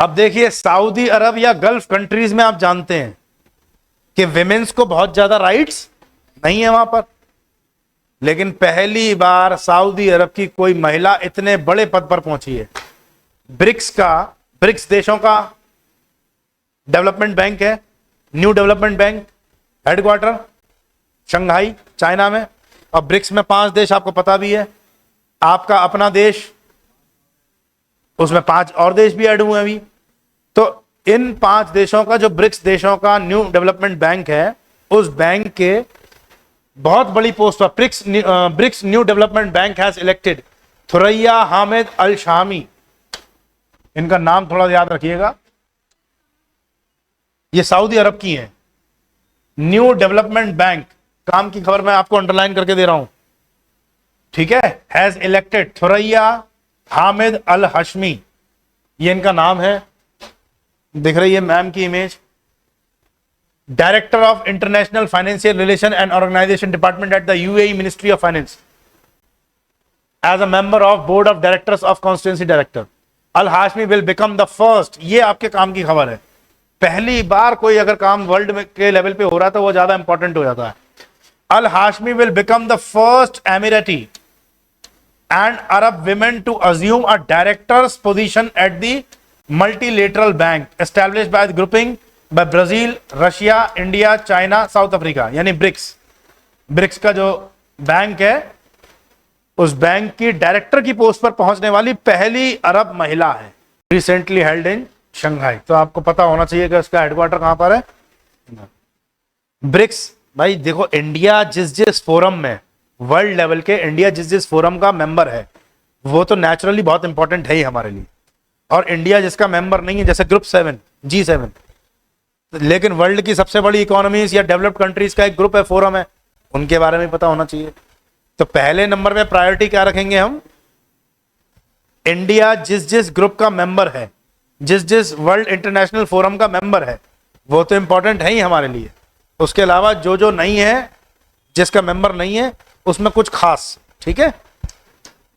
अब देखिए, सऊदी अरब या गल्फ कंट्रीज में आप जानते हैं कि विमेन्स को बहुत ज्यादा राइट्स नहीं है वहां पर, लेकिन पहली बार सऊदी अरब की कोई महिला इतने बड़े पद पर पहुंची है। ब्रिक्स देशों का डेवलपमेंट बैंक है, new development bank, headquarter Shanghai China में। और ब्रिक्स में 5 देश आपको पता भी है, आपका अपना देश, उसमें 5 और देश भी ऐड हुए हैं अभी। तो इन 5 देशों का जो ब्रिक्स देशों का न्यू डेवलपमेंट बैंक है, उस बैंक के बहुत बड़ी पोस्ट पर BRICS new development bank has elected Thuraya Hamid Al Shami. इनका नाम थोड़ा याद रखिएगा, ये सऊदी अरब की है। न्यू डेवलपमेंट बैंक, काम की खबर मैं आपको अंडरलाइन करके दे रहा हूं, ठीक है। Has elected Thuraya Hamid Al Hashmi, ये इनका नाम है। दिख रही है मैम की image. Director of international financial relation and organisation department at the UAE ministry of finance, as a member of board of directors of constituency director. Al Hashmi will become the first, ये आपके काम की खबर है। पहली बार कोई अगर काम वर्ल्ड में के लेवल पे हो रहा है तो वो ज्यादा इंपॉर्टेंट हो जाता है। Al Hashmi will become the first Emirati and Arab women to assume a director's position at the multilateral bank established by the grouping by Brazil, Russia, India, China, South Africa, यानी BRICS का जो bank है, उस bank की director की post पर पहुंचने वाली पहली अरब महिला है। Recently held in Shanghai. तो आपको पता होना चाहिए कि उसका हेडक्वार्टर कहां पर है। ब्रिक्स, भाई देखो, इंडिया जिस फोरम में, वर्ल्ड लेवल के इंडिया जिस फोरम का मेंबर है, वो तो नेचुरली बहुत इंपॉर्टेंट है ही हमारे लिए। और इंडिया जिसका मेंबर नहीं है, जैसे ग्रुप 7 G7, लेकिन वर्ल्ड की सबसे बड़ी इकोनॉमीज या डेवलप्ड कंट्रीज का एक ग्रुप है, फोरम है, उनके बारे में पता होना चाहिए। तो पहले नंबर में प्रायोरिटी क्या रखेंगे हम? इंडिया जिस ग्रुप का मेंबर है, जिस वर्ल्ड इंटरनेशनल फोरम का मेंबर है, वो तो इंपॉर्टेंट है ही हमारे लिए। उसके अलावा जो नहीं है, जिसका मेंबर नहीं है, उसमें कुछ खास, ठीक है।